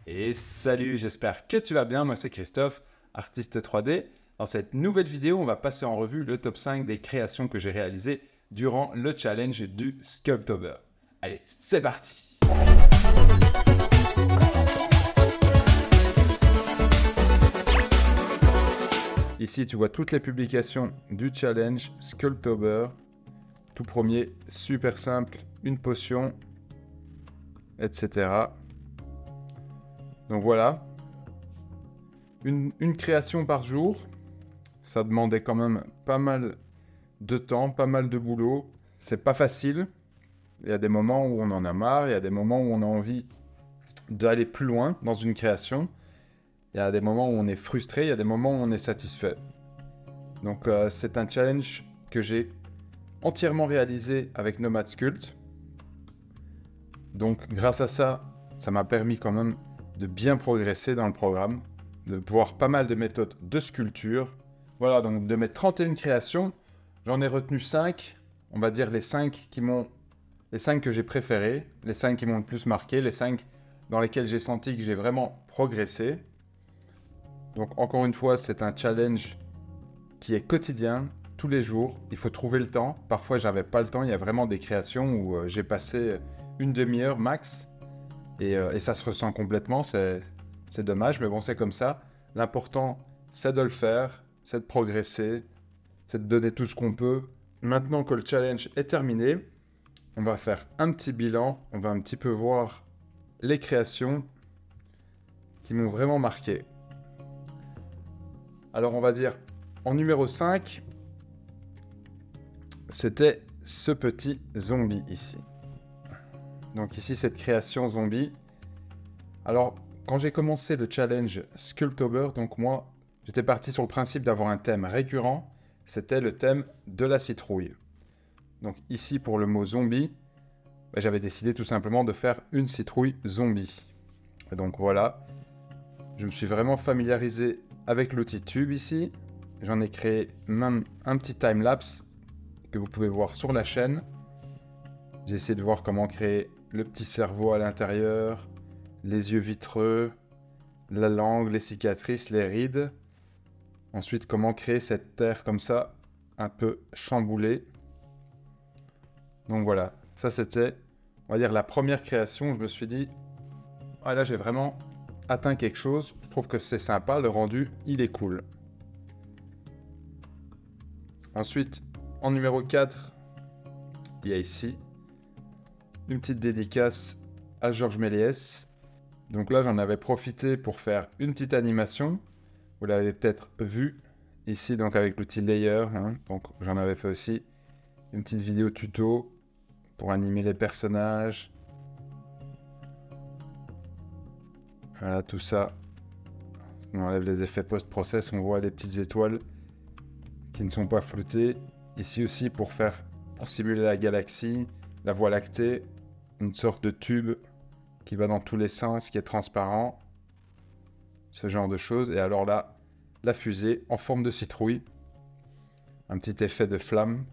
Et salut, j'espère que tu vas bien. Moi, c'est Christophe, artiste 3D. Dans cette nouvelle vidéo, on va passer en revue le top 5 des créations que j'ai réalisées durant le challenge du Sculptober. Allez, c'est parti! Ici, tu vois toutes les publications du challenge Sculptober. Tout premier, super simple, une potion, etc. Donc voilà, une création par jour. Ça demandait quand même pas mal de temps, pas mal de boulot. C'est pas facile. Il y a des moments où on en a marre, il y a des moments où on a envie d'aller plus loin dans une création. Il y a des moments où on est frustré, il y a des moments où on est satisfait. Donc c'est un challenge que j'ai entièrement réalisé avec Nomad Sculpt. Donc grâce à ça, ça m'a permis quand même de bien progresser dans le programme, de voir pas mal de méthodes de sculpture. Voilà, donc de mes 31 créations, j'en ai retenu 5, on va dire les 5 que j'ai préférées, les 5 qui m'ont le plus marqué, les 5 dans lesquels j'ai senti que j'ai vraiment progressé. Donc encore une fois, c'est un challenge qui est quotidien, tous les jours. Il faut trouver le temps. Parfois, j'avais pas le temps. Il y a vraiment des créations où j'ai passé une demi-heure max. Et ça se ressent complètement. C'est dommage, mais bon, c'est comme ça. L'important, c'est de le faire, c'est de progresser, c'est de donner tout ce qu'on peut. Maintenant que le challenge est terminé, on va faire un petit bilan. On va un petit peu voir les créations qui m'ont vraiment marqué. Alors, on va dire en numéro 5, c'était ce petit zombie ici. Donc ici, cette création zombie. Alors, quand j'ai commencé le challenge Sculptober, donc moi, j'étais parti sur le principe d'avoir un thème récurrent. C'était le thème de la citrouille. Donc ici, pour le mot zombie, j'avais décidé tout simplement de faire une citrouille zombie. Et donc voilà, je me suis vraiment familiarisé avec l'outil Tube ici. J'en ai créé même un petit time-lapse que vous pouvez voir sur la chaîne. J'ai essayé de voir comment créer le petit cerveau à l'intérieur, les yeux vitreux, la langue, les cicatrices, les rides. Ensuite, comment créer cette terre comme ça, un peu chamboulée. Donc voilà, ça c'était, on va dire, la première création où je me suis dit, ah là j'ai vraiment atteint quelque chose, je trouve que c'est sympa, le rendu, il est cool. Ensuite, en numéro 4, il y a ici une petite dédicace à Georges Méliès. Donc là, j'en avais profité pour faire une petite animation. Vous l'avez peut-être vu ici, donc avec l'outil Layer. Donc j'en avais fait aussi une petite vidéo tuto pour animer les personnages. Voilà, tout ça. On enlève les effets post-process, on voit les petites étoiles qui ne sont pas floutées. Ici aussi pour simuler la galaxie, la Voie lactée, une sorte de tube qui va dans tous les sens, qui est transparent. Ce genre de choses. Et alors là, la fusée en forme de citrouille. Un petit effet de flamme.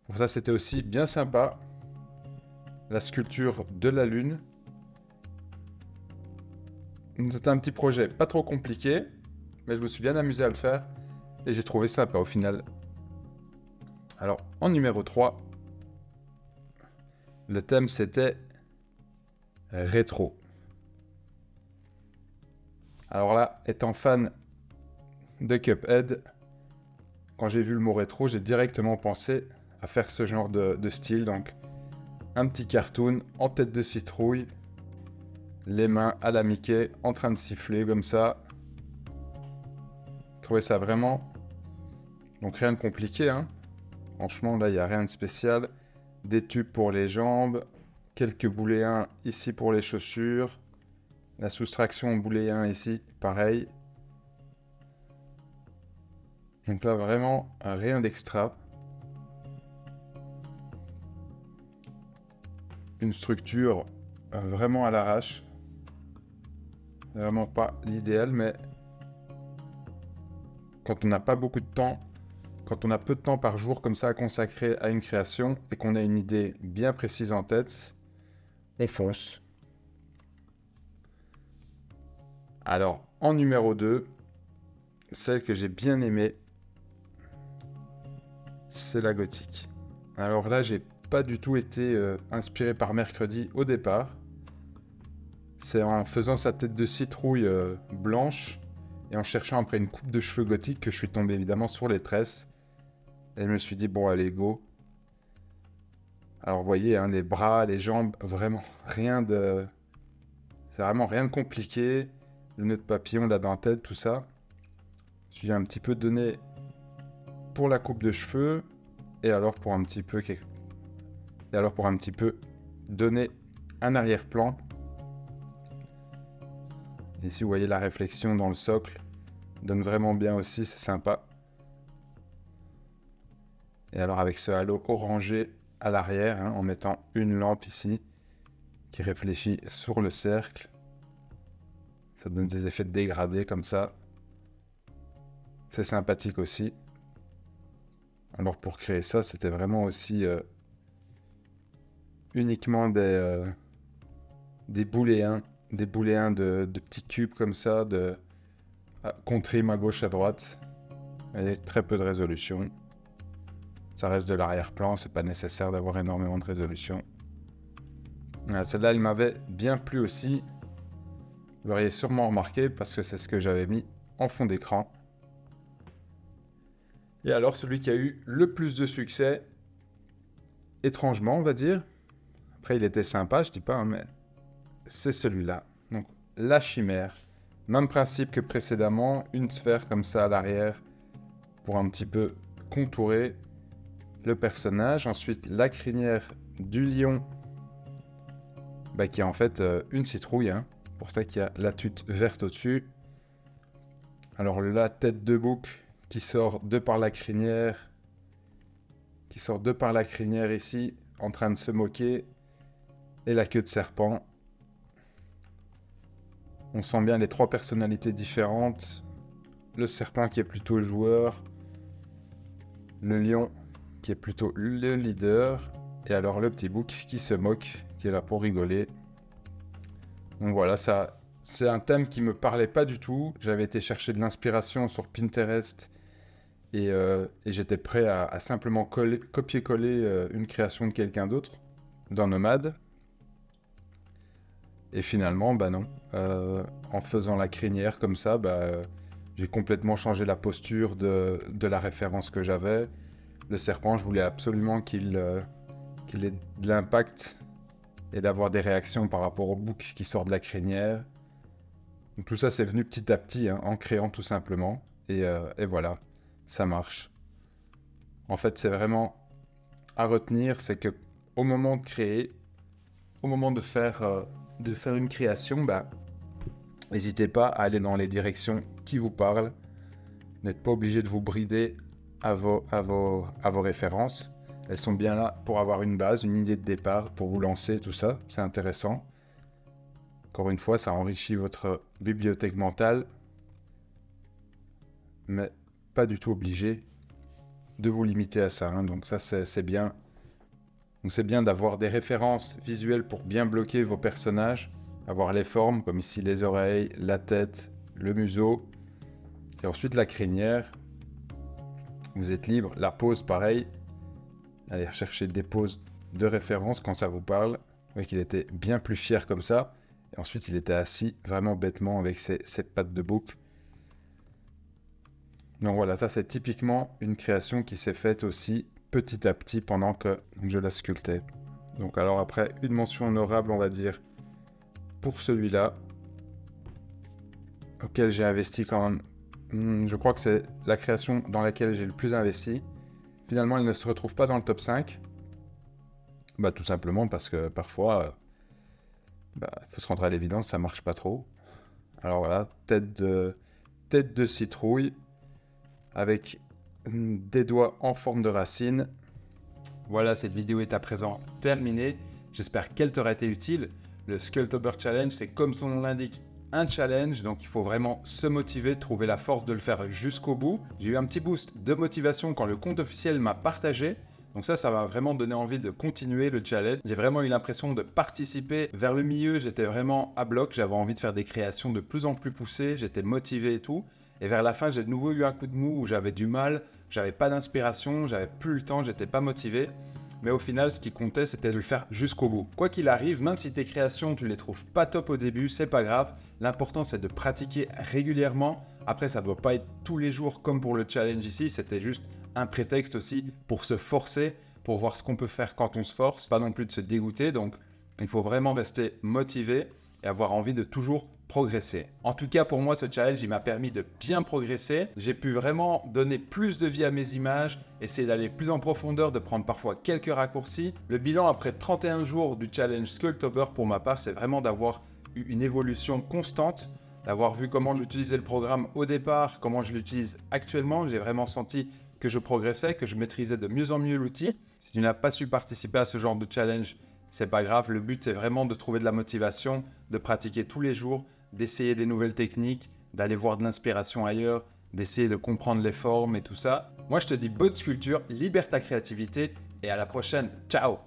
Pour ça, c'était aussi bien sympa. La sculpture de la Lune. C'était un petit projet pas trop compliqué, mais je me suis bien amusé à le faire et j'ai trouvé sympa au final. Alors, en numéro 3, le thème c'était rétro. Alors là, étant fan de Cuphead, quand j'ai vu le mot rétro, j'ai directement pensé à faire ce genre de style. Donc, un petit cartoon en tête de citrouille, les mains à la Mickey, en train de siffler comme ça. Je trouvais ça vraiment... Donc rien de compliqué, hein. Franchement, là, il n'y a rien de spécial. Des tubes pour les jambes, quelques bouléens ici pour les chaussures. La soustraction bouléen ici, pareil. Donc là, vraiment, rien d'extra. Une structure vraiment à l'arrache. Vraiment pas l'idéal, mais quand on n'a pas beaucoup de temps, quand on a peu de temps par jour comme ça à consacrer à une création et qu'on a une idée bien précise en tête, on fonce. Alors, en numéro 2, celle que j'ai bien aimée, c'est la gothique. Alors là, j'ai pas du tout été inspiré par Mercredi au départ. C'est en faisant sa tête de citrouille blanche et en cherchant après une coupe de cheveux gothique que je suis tombé évidemment sur les tresses. Et je me suis dit, bon, allez, go. Alors, vous voyez, hein, les bras, les jambes, vraiment rien de... C'est vraiment rien de compliqué. Le nœud de papillon, la dentelle, tout ça. Je suis un petit peu donné pour la coupe de cheveux. Et alors pour un petit peu... donner un arrière-plan. Ici, vous voyez la réflexion dans le socle. Donne vraiment bien aussi, c'est sympa. Et alors avec ce halo orangé à l'arrière, hein, en mettant une lampe ici, qui réfléchit sur le cercle. Ça donne des effets de dégradé comme ça. C'est sympathique aussi. Alors pour créer ça, c'était vraiment aussi uniquement des booléens. Des booléens de petits cubes comme ça, qu'on trime à gauche, à droite. Et très peu de résolution. Ça reste de l'arrière-plan, c'est pas nécessaire d'avoir énormément de résolution. Celle-là, elle m'avait bien plu aussi. Vous l'auriez sûrement remarqué parce que c'est ce que j'avais mis en fond d'écran. Et alors, celui qui a eu le plus de succès, étrangement, on va dire. Après, il était sympa, je dis pas, hein, mais c'est celui-là. Donc, la chimère. Même principe que précédemment, une sphère comme ça à l'arrière pour un petit peu contourer le personnage. Ensuite, la crinière du lion, qui est en fait une citrouille. Hein. Pour ça qu'il y a la tute verte au-dessus. Alors, la tête de bouc qui sort de par la crinière. Ici, en train de se moquer. Et la queue de serpent. On sent bien les trois personnalités différentes. Le serpent qui est plutôt joueur. Le lion qui est plutôt le leader. Et alors le petit bouc qui se moque, qui est là pour rigoler. Donc voilà, ça, c'est un thème qui me parlait pas du tout. J'avais été chercher de l'inspiration sur Pinterest. Et j'étais prêt à simplement copier-coller une création de quelqu'un d'autre. Dans Nomade. Et finalement, non. En faisant la crinière comme ça, j'ai complètement changé la posture de la référence que j'avais. Le serpent, je voulais absolument qu'il ait de l'impact et d'avoir des réactions par rapport au bouc qui sort de la crinière. Donc, tout ça, c'est venu petit à petit, hein, en créant tout simplement. Et voilà, ça marche. En fait, c'est vraiment à retenir, c'est que au moment de créer, au moment de faire une création, n'hésitez pas à aller dans les directions qui vous parlent. Vous n'êtes pas obligé de vous brider à vos références. Elles sont bien là pour avoir une base, une idée de départ, pour vous lancer, tout ça. C'est intéressant. Encore une fois, ça enrichit votre bibliothèque mentale. Mais pas du tout obligé de vous limiter à ça. Hein. Donc ça, c'est bien. Donc c'est bien d'avoir des références visuelles pour bien bloquer vos personnages, avoir les formes, comme ici les oreilles, la tête, le museau, et ensuite la crinière. Vous êtes libre. La pose, pareil. Allez chercher des poses de référence quand ça vous parle. Vous voyez qu'il était bien plus fier comme ça. Et ensuite, il était assis vraiment bêtement avec ses pattes de bouc. Donc voilà, ça c'est typiquement une création qui s'est faite aussi petit à petit pendant que je la sculptais. Donc alors après, une mention honorable, on va dire, pour celui-là, auquel j'ai investi quand même. Je crois que c'est la création dans laquelle j'ai le plus investi. Finalement, elle ne se retrouve pas dans le top 5. Tout simplement parce que parfois, il faut se rendre à l'évidence, ça marche pas trop. Alors voilà, tête de citrouille, avec des doigts en forme de racine. Voilà, cette vidéo est à présent terminée. J'espère qu'elle t'aura été utile. Le Sculptober Challenge, c'est comme son nom l'indique, un challenge. Donc il faut vraiment se motiver, trouver la force de le faire jusqu'au bout. J'ai eu un petit boost de motivation quand le compte officiel m'a partagé. Donc ça m'a vraiment donné envie de continuer le challenge. J'ai vraiment eu l'impression de participer. Vers le milieu, j'étais vraiment à bloc. J'avais envie de faire des créations de plus en plus poussées. J'étais motivé et tout. Et vers la fin, j'ai de nouveau eu un coup de mou où j'avais du mal. J'avais pas d'inspiration, j'avais plus le temps, j'étais pas motivé. Mais au final, ce qui comptait, c'était de le faire jusqu'au bout. Quoi qu'il arrive, même si tes créations, tu les trouves pas top au début, c'est pas grave. L'important, c'est de pratiquer régulièrement. Après, ça doit pas être tous les jours comme pour le challenge ici. C'était juste un prétexte aussi pour se forcer, pour voir ce qu'on peut faire quand on se force, pas non plus de se dégoûter. Donc, il faut vraiment rester motivé et avoir envie de toujours progresser. En tout cas, pour moi, ce challenge, il m'a permis de bien progresser. J'ai pu vraiment donner plus de vie à mes images, essayer d'aller plus en profondeur, de prendre parfois quelques raccourcis. Le bilan après 31 jours du challenge Sculptober, pour ma part, c'est vraiment d'avoir eu une évolution constante, d'avoir vu comment j'utilisais le programme au départ, comment je l'utilise actuellement. J'ai vraiment senti que je progressais, que je maîtrisais de mieux en mieux l'outil. Si tu n'as pas su participer à ce genre de challenge, c'est pas grave. Le but, c'est vraiment de trouver de la motivation, de pratiquer tous les jours, d'essayer des nouvelles techniques, d'aller voir de l'inspiration ailleurs, d'essayer de comprendre les formes et tout ça. Moi, je te dis bonne sculpture, libère ta créativité et à la prochaine. Ciao!